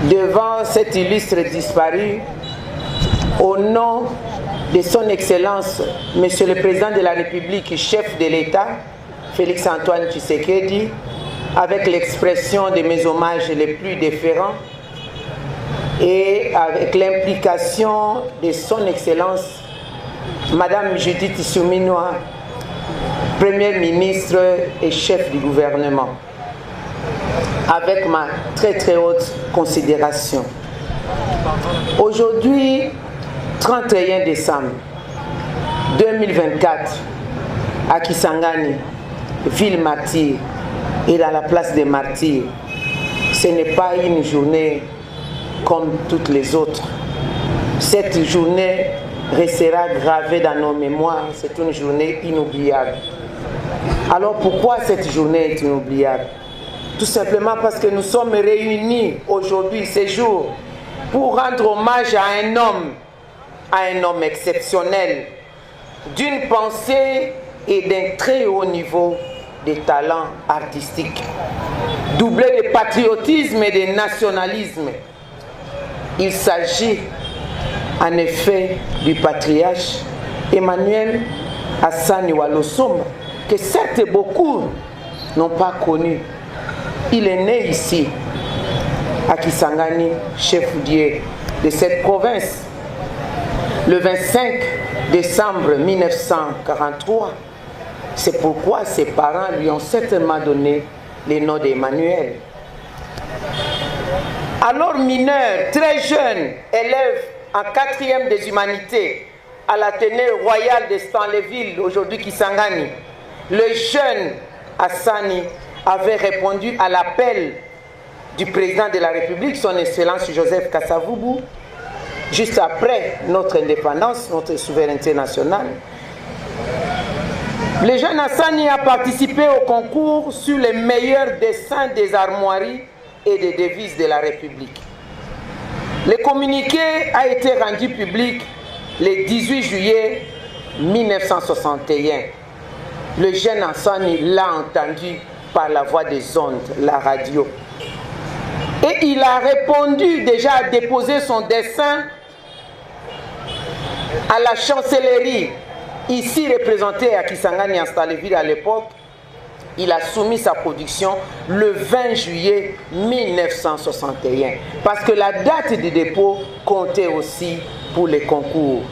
devant cet illustre disparu, au nom de son Excellence, Monsieur le Président de la République, chef de l'État, Félix Antoine Tshisekedi, avec l'expression de mes hommages les plus déférents et avec l'implication de son Excellence, Madame Judith Suminwa, Première ministre et chef du gouvernement, avec ma très très haute considération. Aujourd'hui, 31 décembre 2024, à Kisangani, ville martyre, et dans la place des martyrs, ce n'est pas une journée comme toutes les autres. Cette journée restera gravée dans nos mémoires, c'est une journée inoubliable. Alors pourquoi cette journée est inoubliable? Tout simplement parce que nous sommes réunis aujourd'hui, ce jour, pour rendre hommage à un homme exceptionnel, d'une pensée et d'un très haut niveau de talent artistique, doublé de patriotisme et de nationalisme. Il s'agit en effet du patriarche Emmanuel Assani Walosomba, que certes beaucoup n'ont pas connu. Il est né ici, à Kisangani, chef-lieu de cette province, le 25 décembre 1943. C'est pourquoi ses parents lui ont certainement donné le nom d'Emmanuel. Alors mineur, très jeune, élève en 4e des humanités à l'Athénée royal de Stanleyville, aujourd'hui Kisangani, le jeune Assani avait répondu à l'appel du président de la République, son Excellence Joseph Kasavubu, juste après notre indépendance, notre souveraineté nationale. Le jeune Assani a participé au concours sur les meilleurs dessins des armoiries et des devises de la République. Le communiqué a été rendu public le 18 juillet 1961. Le jeune Assani l'a entendu par la voix des ondes, la radio. Et il a répondu déjà à déposer son dessin à la chancellerie, ici représentée à Kisangani, en Stanleyville à l'époque. Il a soumis sa production le 20 juillet 1961, parce que la date de dépôt comptait aussi pour les concours.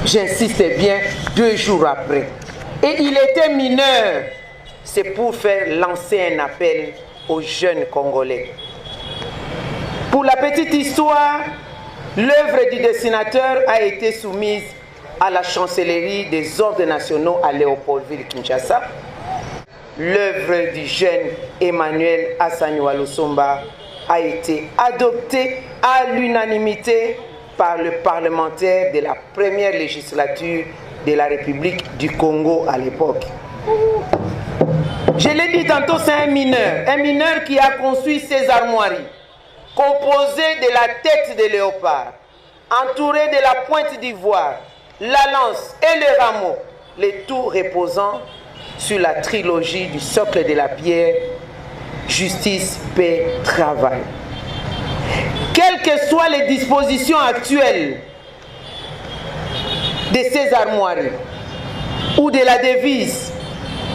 J'insiste bien, 2 jours après. Et il était mineur. C'est pour faire lancer un appel aux jeunes Congolais. Pour la petite histoire, l'œuvre du dessinateur a été soumise à la chancellerie des ordres nationaux à Léopoldville, Kinshasa. L'œuvre du jeune Emmanuel Assani Walosomba a été adoptée à l'unanimité par le parlementaire de la première législature de la République du Congo à l'époque. Je l'ai dit tantôt, c'est un mineur qui a construit ses armoiries, composées de la tête de léopard, entourée de la pointe d'ivoire, la lance et le rameau, le tout reposant sur la trilogie du socle de la pierre, justice, paix, travail. Quelles que soient les dispositions actuelles de ces armoiries ou de la devise,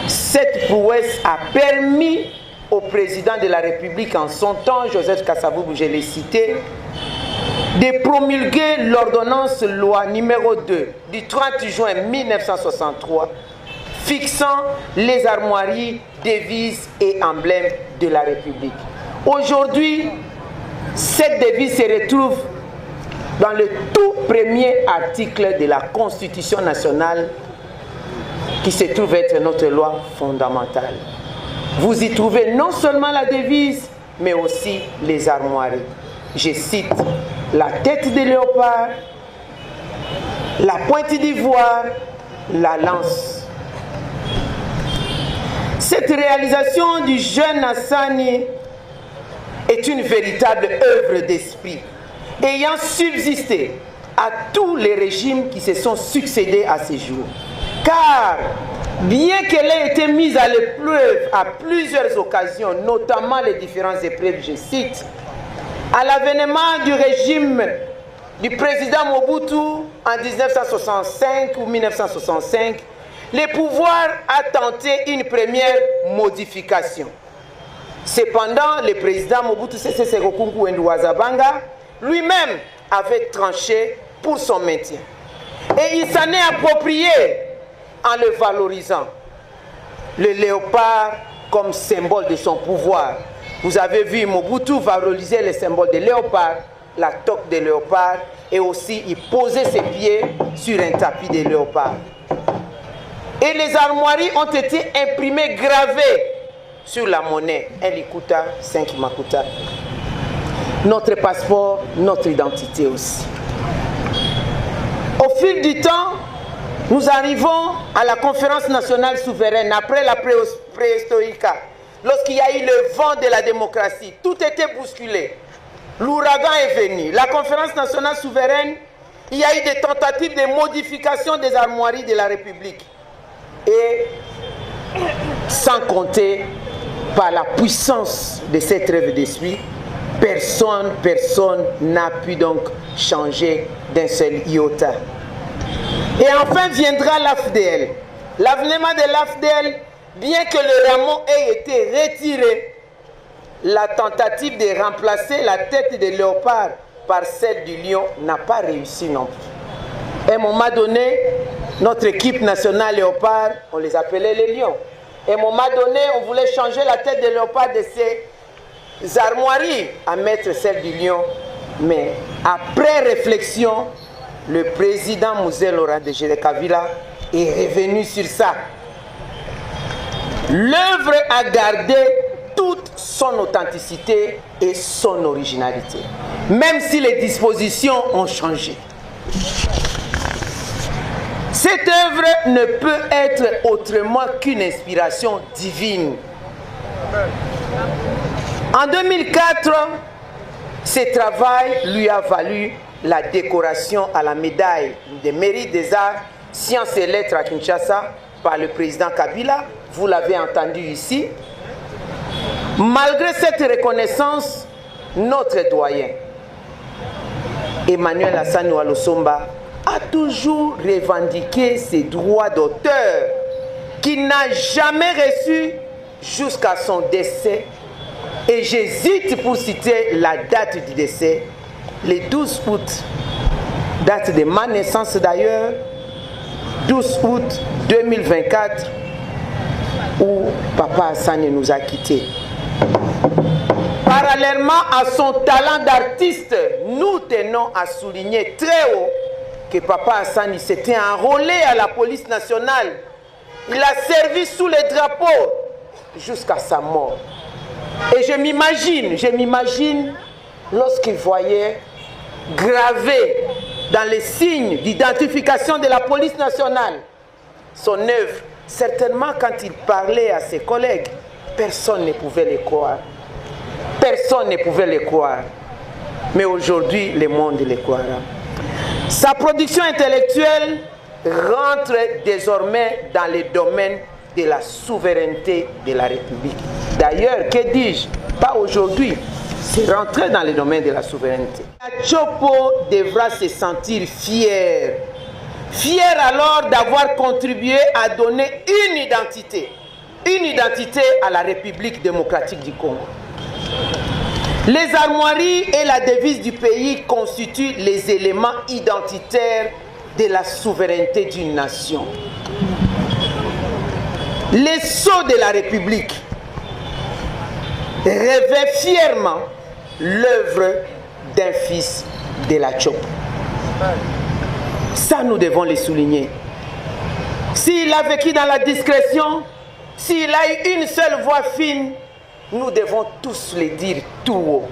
cette prouesse a permis au président de la République en son temps, Joseph Kasavubu, je l'ai cité, de promulguer l'ordonnance loi numéro 2 du 30 juin 1963 fixant les armoiries, devises et emblèmes de la République. Aujourd'hui, cette devise se retrouve dans le tout premier article de la Constitution nationale qui se trouve être notre loi fondamentale. Vous y trouvez non seulement la devise, mais aussi les armoiries. Je cite la tête de léopard, la pointe d'ivoire, la lance. Cette réalisation du jeune Assani est une véritable œuvre d'esprit, ayant subsisté à tous les régimes qui se sont succédés à ces jours. Car bien qu'elle ait été mise à l'épreuve à plusieurs occasions, notamment les différentes épreuves, je cite, à l'avènement du régime du président Mobutu en 1965 ou 1965, le pouvoir a tenté une première modification. Cependant, le président Mobutu Sese Seko Kunku Ndouaza Banga lui-même avait tranché pour son maintien. Et il s'en est approprié en le valorisant. Le léopard comme symbole de son pouvoir. Vous avez vu Mobutu valoriser le symbole de léopard, la toque de léopard, et aussi il posait ses pieds sur un tapis de léopard. Et les armoiries ont été imprimées, gravées sur la monnaie. Un likuta, 5 makuta. Notre passeport, notre identité aussi. Au fil du temps, nous arrivons à la conférence nationale souveraine, après la préhistorique, lorsqu'il y a eu le vent de la démocratie. Tout était bousculé. L'ouragan est venu. La conférence nationale souveraine, il y a eu des tentatives de modification des armoiries de la République. Et sans compter par la puissance de cette œuvre d'esprit, personne n'a pu donc changer d'un seul iota. Et enfin viendra l'AFDL. L'avènement de l'AFDL, bien que le rameau ait été retiré, la tentative de remplacer la tête de léopard par celle du lion n'a pas réussi non plus. À un moment donné, notre équipe nationale léopard, on les appelait les lions. À un moment donné, on voulait changer la tête de léopard de ces armoiries à mettre celle du lion. Mais après réflexion, le président Mouzé Laurent de Kabila est revenu sur ça. L'œuvre a gardé toute son authenticité et son originalité, même si les dispositions ont changé. Cette œuvre ne peut être autrement qu'une inspiration divine. En 2004, ce travail lui a valu la décoration à la médaille des mérites des arts, sciences et lettres à Kinshasa par le président Kabila. Vous l'avez entendu ici. Malgré cette reconnaissance, notre doyen, Emmanuel Alassane Ouattara, a toujours revendiqué ses droits d'auteur qu'il n'a jamais reçus jusqu'à son décès. Et j'hésite pour citer la date du décès, le 12 août, date de ma naissance d'ailleurs, 12 août 2024, où Papa Hassan nous a quittés. Parallèlement à son talent d'artiste, nous tenons à souligner très haut que Papa Hassan s'était enrôlé à la police nationale. Il a servi sous les drapeaux jusqu'à sa mort. Et je m'imagine lorsqu'il voyait gravé dans les signes d'identification de la police nationale son œuvre. Certainement, quand il parlait à ses collègues, personne ne pouvait le croire. Personne ne pouvait le croire. Mais aujourd'hui, le monde le croira. Sa production intellectuelle rentre désormais dans le domaine de la souveraineté de la République. D'ailleurs, que dis-je? Pas aujourd'hui, c'est rentré dans le domaine de la souveraineté. Chopo devra se sentir fier. Fier alors d'avoir contribué à donner une identité à la République démocratique du Congo. Les armoiries et la devise du pays constituent les éléments identitaires de la souveraineté d'une nation. Les sceaux de la République revêtent fièrement l'œuvre d'un fils de la Chopo. Ça, nous devons le souligner. S'il a vécu dans la discrétion, s'il a eu une seule voix fine, nous devons tous le dire tout haut.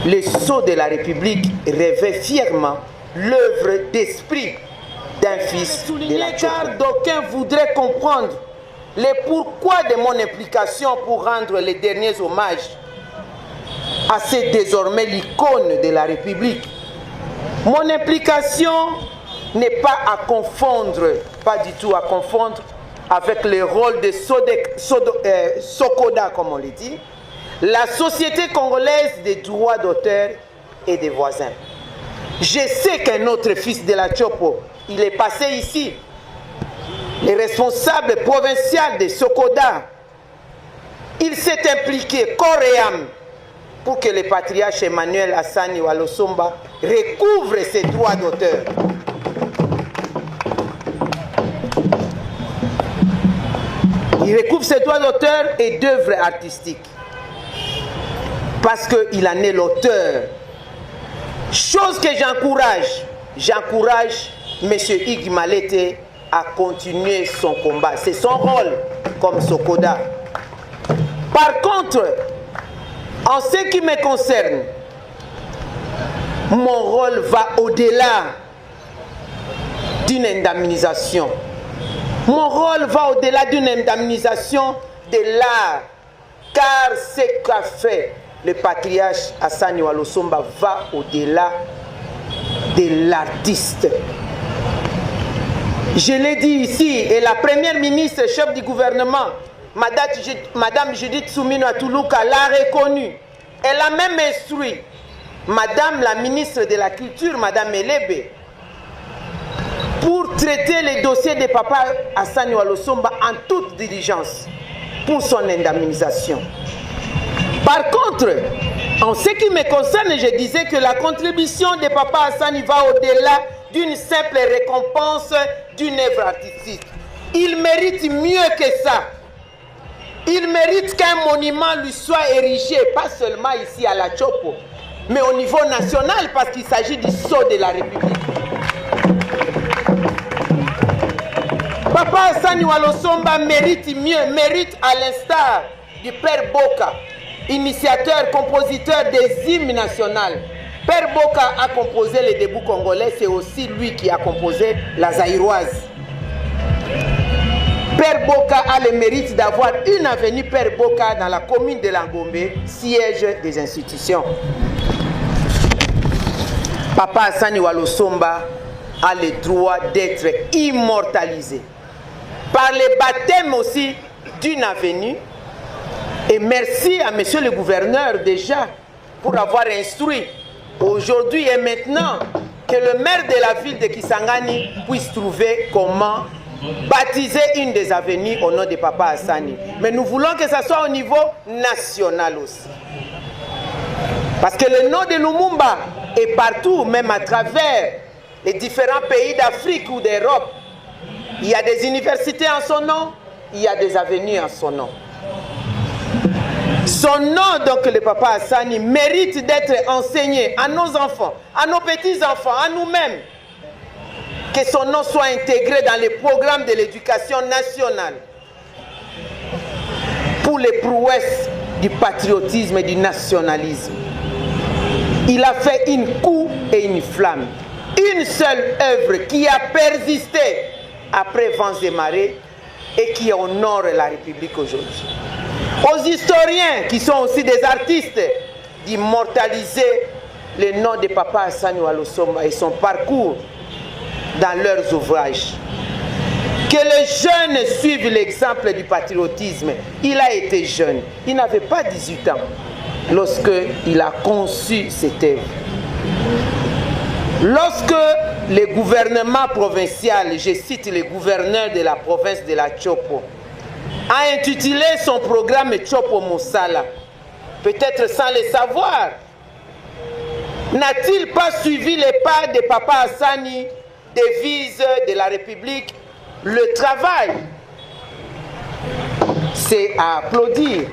Les sceaux de la République revêtent fièrement l'œuvre d'esprit d'un fils de la Chopo. Car d'aucuns voudraient comprendre le pourquoi de mon implication pour rendre les derniers hommages à cette désormais l'icône de la République. Mon implication n'est pas à confondre, pas du tout à confondre, avec le rôle de Sokoda, comme on le dit, la Société congolaise des droits d'auteur et des voisins. Je sais qu'un autre fils de la Tchopo, il est passé ici, le responsable provincial de Sokoda, il s'est impliqué corps et âme pour que le patriarche Emmanuel Hassani Walosomba recouvre ses droits d'auteur. Il recouvre ses droits d'auteur et d'œuvres artistiques. Parce qu'il en est l'auteur. Chose que j'encourage M. Igi Malete à continuer son combat. C'est son rôle comme Sokoda. Par contre, en ce qui me concerne, mon rôle va au-delà d'une indemnisation. Mon rôle va au-delà d'une indemnisation de l'art. Car ce qu'a fait le patriarche Hassani Walosomba va au-delà de l'artiste. Je l'ai dit ici, et la première ministre, chef du gouvernement, Madame Judith Soumino Atoulouka l'a reconnue. Elle a même instruit Madame la ministre de la Culture, Madame Elebe, pour traiter les dossiers de Papa Hassani Walosomba en toute diligence pour son indemnisation. Par contre, en ce qui me concerne, je disais que la contribution de Papa Hassani va au-delà d'une simple récompense d'une œuvre artistique. Il mérite mieux que ça. Il mérite qu'un monument lui soit érigé, pas seulement ici à la Tchopo, mais au niveau national, parce qu'il s'agit du sceau de la République. Papa Hassani Walosomba mérite mieux, mérite à l'instar du Père Boka, initiateur, compositeur des hymnes nationaux. Père Boka a composé les débuts congolais, c'est aussi lui qui a composé la zaïroise. Père Boka a le mérite d'avoir une avenue Père Boka dans la commune de Langombe, siège des institutions. Papa Hassani Walosomba a le droit d'être immortalisé par le baptême aussi d'une avenue. Et merci à monsieur le gouverneur déjà pour avoir instruit aujourd'hui et maintenant que le maire de la ville de Kisangani puisse trouver comment baptiser une des avenues au nom de Papa Hassani. Mais nous voulons que ça soit au niveau national aussi. Parce que le nom de Lumumba est partout, même à travers les différents pays d'Afrique ou d'Europe. Il y a des universités en son nom, il y a des avenues en son nom. Son nom, donc le Papa Hassani, mérite d'être enseigné à nos enfants, à nos petits-enfants, à nous-mêmes. Que son nom soit intégré dans les programmes de l'éducation nationale pour les prouesses du patriotisme et du nationalisme. Il a fait une coupe et une flamme. Une seule œuvre qui a persisté après vents et marées et qui honore la République aujourd'hui. Aux historiens qui sont aussi des artistes d'immortaliser le nom de Papa Hassani Walosomba et son parcours dans leurs ouvrages. Que les jeunes suivent l'exemple du patriotisme. Il a été jeune, il n'avait pas 18 ans lorsqu'il a conçu cette œuvre. Lorsque le gouvernement provincial, je cite le gouverneur de la province de la Tchopo, a intitulé son programme Tchopo Moussala, peut-être sans le savoir, n'a-t-il pas suivi les pas de Papa Hassani, devise de la République, le travail? C'est à applaudir.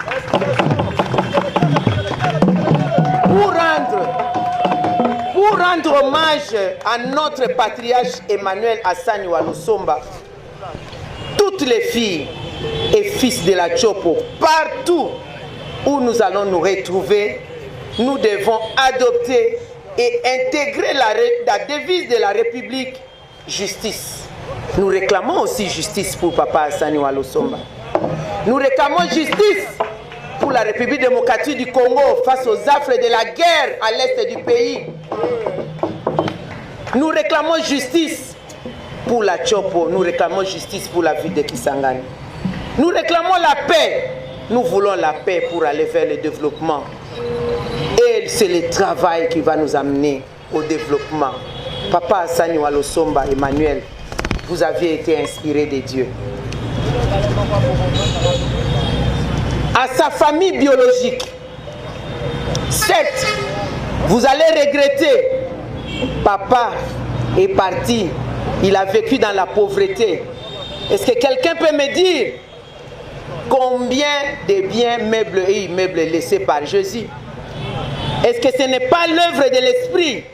Pour rendre hommage à notre patriarche Emmanuel Hassani Walosomba, toutes les filles et fils de la Tchopo, partout où nous allons nous retrouver, nous devons adopter et intégrer la devise de la République, justice. Nous réclamons aussi justice pour Papa Hassani Walosomba. Nous réclamons justice pour la République démocratique du Congo face aux affres de la guerre à l'est du pays. Nous réclamons justice pour la Chopo, nous réclamons justice pour la ville de Kisangani. Nous réclamons la paix. Nous voulons la paix pour aller vers le développement. Et c'est le travail qui va nous amener au développement. Papa Hassani Walosomba, Emmanuel, vous aviez été inspiré de Dieu. À sa famille biologique, certes, vous allez regretter, papa est parti, il a vécu dans la pauvreté. Est-ce que quelqu'un peut me dire combien de biens meubles et immeubles laissés par Jésus? Est-ce que ce n'est pas l'œuvre de l'Esprit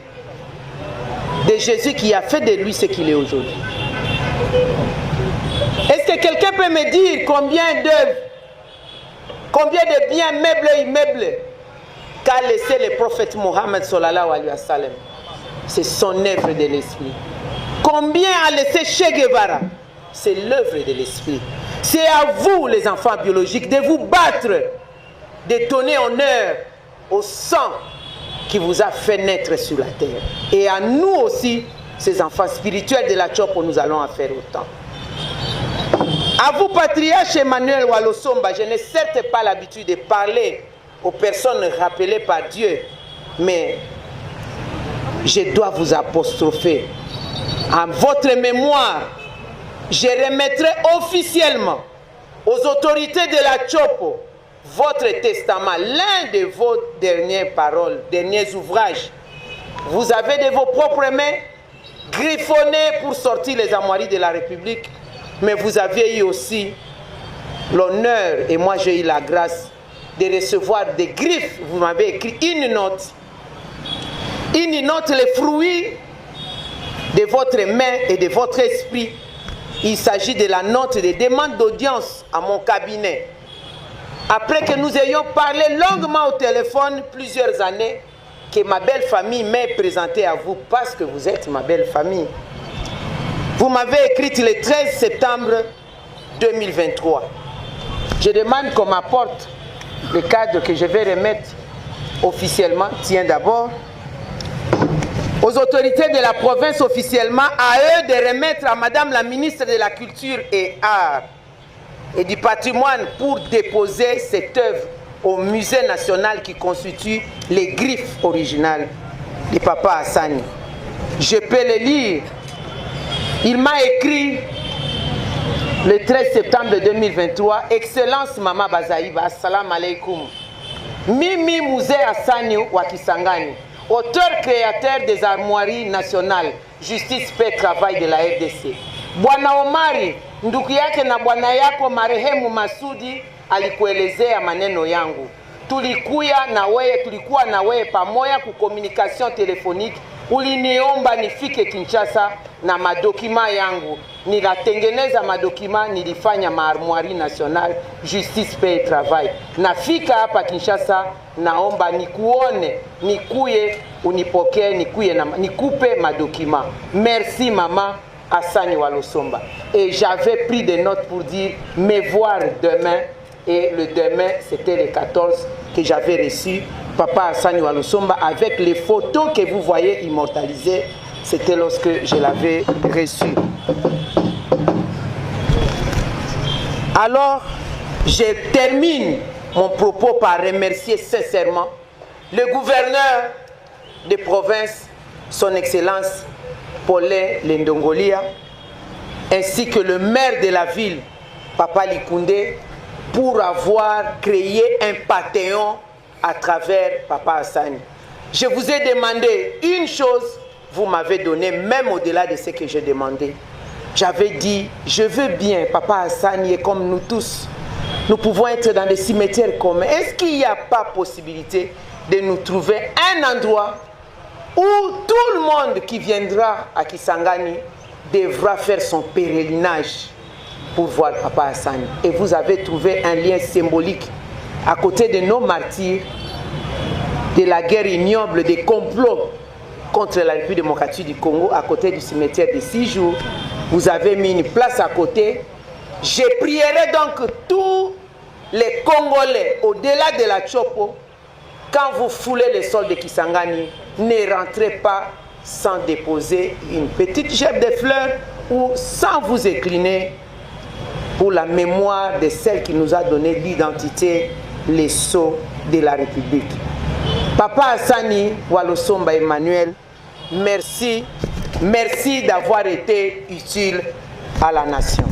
de Jésus qui a fait de lui ce qu'il est aujourd'hui? Est-ce que quelqu'un peut me dire combien d'œuvres, combien de biens meubles et immeubles qu'a laissé le prophète Mohammed sallallahu alayhi wa sallam? C'est son œuvre de l'Esprit. Combien a laissé Che Guevara? C'est l'œuvre de l'Esprit. C'est à vous, les enfants biologiques, de vous battre, de donner honneur au sang qui vous a fait naître sur la terre. Et à nous aussi, ces enfants spirituels de la Chopo, nous allons en faire autant. À vous, patriarche Emmanuel Walosomba, je n'ai certes pas l'habitude de parler aux personnes rappelées par Dieu, mais je dois vous apostropher. En votre mémoire, je remettrai officiellement aux autorités de la Chopo votre testament, l'un de vos dernières paroles, derniers ouvrages. Vous avez de vos propres mains griffonné pour sortir les armoiries de la République, mais vous aviez eu aussi l'honneur, et moi j'ai eu la grâce de recevoir des griffes. Vous m'avez écrit une note, les fruits de votre main et de votre esprit. Il s'agit de la note de demande d'audience à mon cabinet. Après que nous ayons parlé longuement au téléphone plusieurs années, que ma belle famille m'ait présenté à vous parce que vous êtes ma belle famille. Vous m'avez écrit le 13 septembre 2023. Je demande qu'on m'apporte le cadre que je vais remettre officiellement. Tiens d'abord. Aux autorités de la province officiellement, à eux de remettre à Madame la ministre de la Culture et Arts et du Patrimoine pour déposer cette œuvre au musée national qui constitue les griffes originales de Papa Hassani. Je peux les lire. Il m'a écrit le 13 septembre 2023, Excellence Mama Bazaïba, Assalamu alaikum. Mimi Mouze Hassani wa Kisangani, auteur créateur des armoiries nationales, justice, paix, travail de la RDC. Bwana Omari, ndugu yake na bwana yako marehemu Masudi alikuelezea maneno yangu. Tulikuwa na wewe pamoja ku communication téléphonique. Uliniomba nifike Kinshasa na madokima yangu. Nikatengeneza madokima, nilifanya maarmoirie nationale, justice, paix, travail. Nafika hapa Kinshasa, naomba nikuone, nikuye, unipokee, nikupe madokima. Merci maman Hassani Walosomba. Et j'avais pris des notes pour dire me voir demain. Et le demain, c'était le 14 que j'avais reçu Papa Hassani Walosomba avec les photos que vous voyez immortalisées. C'était lorsque je l'avais reçu. Alors, je termine mon propos par remercier sincèrement le gouverneur de province, son Excellence Paulin Lendongolia, ainsi que le maire de la ville, Papa Likoundé, pour avoir créé un panthéon à travers Papa Hassani. Je vous ai demandé une chose, vous m'avez donné, même au-delà de ce que j'ai demandé. J'avais dit, je veux bien, Papa Hassani est comme nous tous. Nous pouvons être dans des cimetières communs. Est-ce qu'il n'y a pas possibilité de nous trouver un endroit où tout le monde qui viendra à Kisangani devra faire son pèlerinage pour voir Papa Hassani? Et vous avez trouvé un lien symbolique à côté de nos martyrs de la guerre ignoble, des complots contre la République démocratique du Congo, à côté du cimetière de 6 jours. Vous avez mis une place à côté. Je prierai donc tous les Congolais, au-delà de la Chopo, quand vous foulez le sol de Kisangani, ne rentrez pas sans déposer une petite gerbe de fleurs ou sans vous incliner pour la mémoire de celle qui nous a donné l'identité, les sceaux de la République. Papa Hassani Walosomba Emmanuel, merci, merci d'avoir été utile à la nation.